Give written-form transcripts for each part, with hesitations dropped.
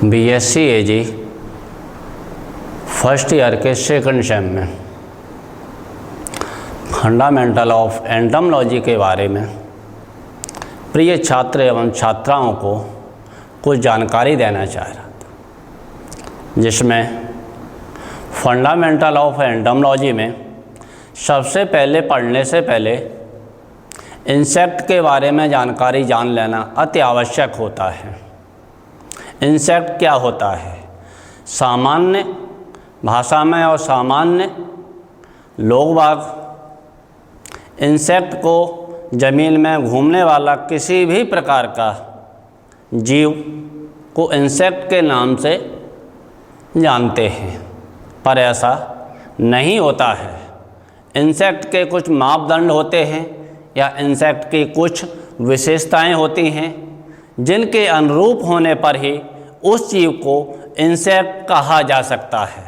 BSc एजी first year के second same में fundamental of entomology के बारे में प्रिय छात्र एवं छात्राओं को कुछ जानकारी देना चाह रहा था, जिसमें फंडामेंटल ऑफ एंटोमोलॉजी में सबसे पहले पढ़ने से पहले इंसेक्ट के बारे में जानकारी जान लेना अति आवश्यक होता है। इंसेक्ट क्या होता है? सामान्य भाषा में और सामान्य लोग बाग इंसेक्ट को ज़मीन में घूमने वाला किसी भी प्रकार का जीव को इंसेक्ट के नाम से जानते हैं, पर ऐसा नहीं होता है। इंसेक्ट के कुछ मापदंड होते हैं या इंसेक्ट की कुछ विशेषताएं होती हैं, जिनके अनुरूप होने पर ही उस जीव को इंसेक्ट कहा जा सकता है।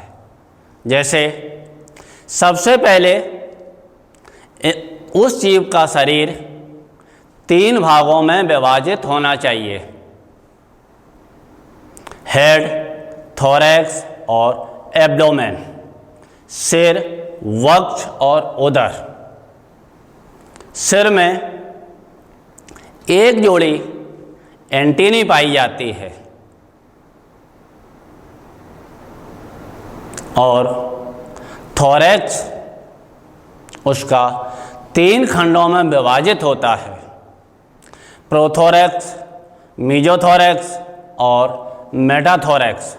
जैसे सबसे पहले उस जीव का शरीर 3 भागों में विभाजित होना चाहिए: हेड, थोरैक्स और एब्डोमेन, सिर, वक्ष और उदर। सिर में एक जोड़ी एंटीनी पाई जाती है और थोरैक्स उसका 3 खंडों में विभाजित होता है: प्रोथोरैक्स, मीजोथोरैक्स और मेटाथोरैक्स,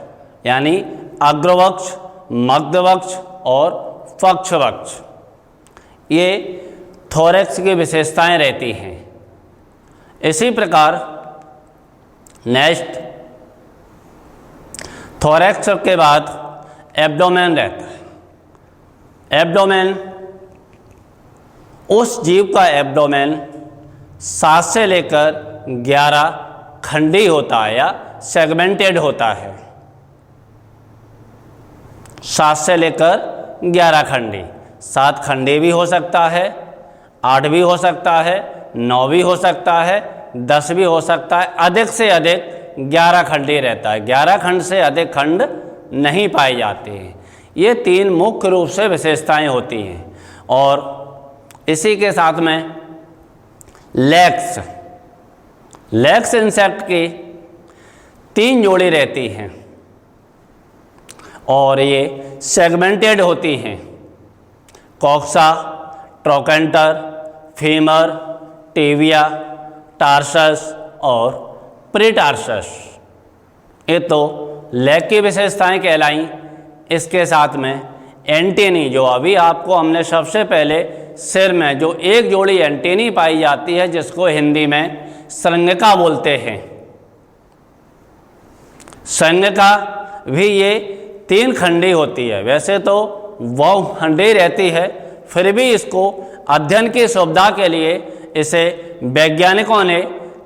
यानी अग्रवक्ष, मध्यवक्ष और पक्षवक्ष। ये थोरैक्स की विशेषताएं रहती हैं। इसी प्रकार नेक्स्ट थोरैक्स के बाद एब्डोमेन रहता है। एब्डोमेन, उस जीव का एब्डोमेन 7 से लेकर 11 खंडी होता है या सेगमेंटेड होता है। 7 से लेकर 11 खंडी, 7 खंडी भी हो सकता है, 8 भी हो सकता है, 9 भी हो सकता है, 10 भी हो सकता है। अधिक से अधिक 11 खंडी रहता है। 11 खंड से अधिक खंड नहीं पाए जाते हैं। ये 3 मुख्य रूप से विशेषताएं होती हैं। और इसी के साथ में लेग्स इंसेक्ट की 3 जोड़ी रहती हैं और ये सेगमेंटेड होती हैं: coxa, trochanter, femur, tibia, tarsus और प्रीटार्सस। ये तो लेग की विशेषताएं कहलाईं। इसके साथ में एंटीनी, जो अभी आपको हमने सबसे पहले सिर में जो एक जोड़ी एंटीनी पाई जाती है, जिसको हिंदी में श्रृंगिका बोलते हैं। श्रृंगिका भी ये 3 खंडी होती है। वैसे तो वो खंडी रहती है, फिर भी इसको अध्ययन की सुविधा के लिए इसे वैज्ञानिकों ने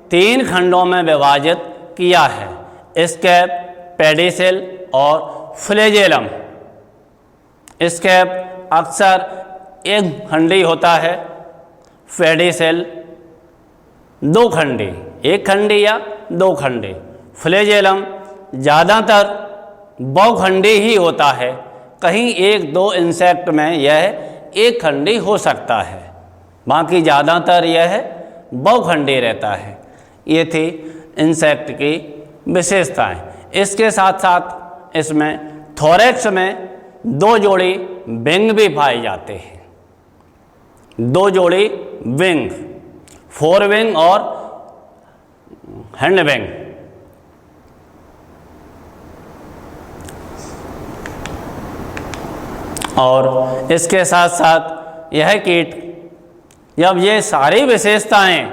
3 खंडों में विभाजित किया है: स्कैप, पेडिसिल और फ्लैजेलम। स्कैप अक्सर एक खंडी होता है, पेडिसिल 2 खंडी, 1 खंडी या 2 खंडी। फ्लैजेलम ज़्यादातर बहुखंडी ही होता है। कहीं 1-2 इंसेक्ट में यह 1 खंडी हो सकता है, बाकी ज़्यादातर यह बहुखंडी रहता है। ये थी इंसेक्ट की विशेषताएं। इसके साथ साथ इसमें थोरैक्स में 2 जोड़ी विंग भी पाए जाते हैं। 2 जोड़ी विंग, फोर विंग और हैंड विंग। और इसके साथ साथ यह कीट, जब ये सारी विशेषताएं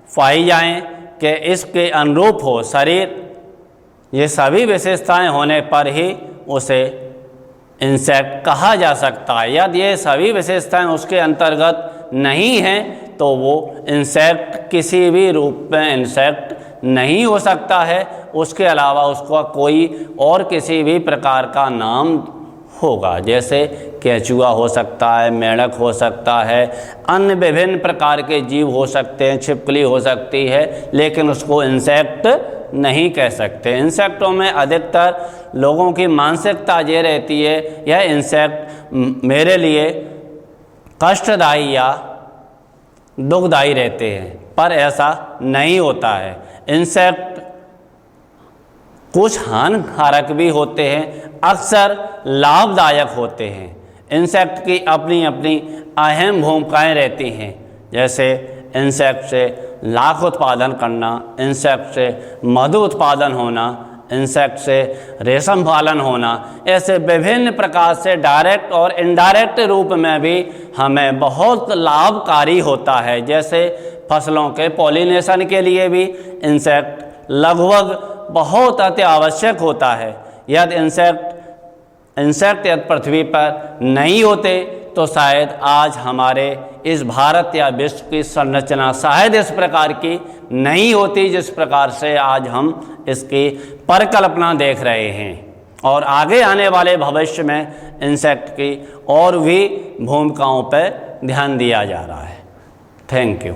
पाई जाएं कि इसके अनुरूप हो शरीर, ये सभी विशेषताएं होने पर ही उसे इंसेक्ट कहा जा सकता है। यदि ये सभी विशेषताएं उसके अंतर्गत नहीं हैं तो वो इंसेक्ट किसी भी रूप में इंसेक्ट नहीं हो सकता है। उसके अलावा उसका कोई और किसी भी प्रकार का नाम होगा। जैसे केंचुआ हो सकता है, मेंढक हो सकता है, अन्य विभिन्न प्रकार के जीव हो सकते हैं, छिपकली हो सकती है, लेकिन उसको इंसेक्ट नहीं कह सकते। इंसेक्टों में अधिकतर लोगों की मानसिकता ये रहती है यह इंसेक्ट मेरे लिए कष्टदायी या दुखदायी रहते हैं, पर ऐसा नहीं होता है। इंसेक्ट कुछ हानिकारक भी होते हैं, अक्सर लाभदायक होते हैं। इंसेक्ट की अपनी अपनी अहम भूमिकाएं रहती हैं। जैसे इंसेक्ट से लाख उत्पादन करना, इंसेक्ट से मधु उत्पादन होना, इंसेक्ट से रेशम पालन होना, ऐसे विभिन्न प्रकार से डायरेक्ट और इनडायरेक्ट रूप में भी हमें बहुत लाभकारी होता है। जैसे फसलों के पॉलिनेशन के लिए भी इंसेक्ट लगभग बहुत अति आवश्यक होता है। यदि इंसेक्ट यदि पृथ्वी पर नहीं होते तो शायद आज हमारे इस भारत या विश्व की संरचना शायद इस प्रकार की नहीं होती जिस प्रकार से आज हम इसकी परिकल्पना देख रहे हैं। और आगे आने वाले भविष्य में इंसेक्ट की और भी भूमिकाओं पर ध्यान दिया जा रहा है। Thank you.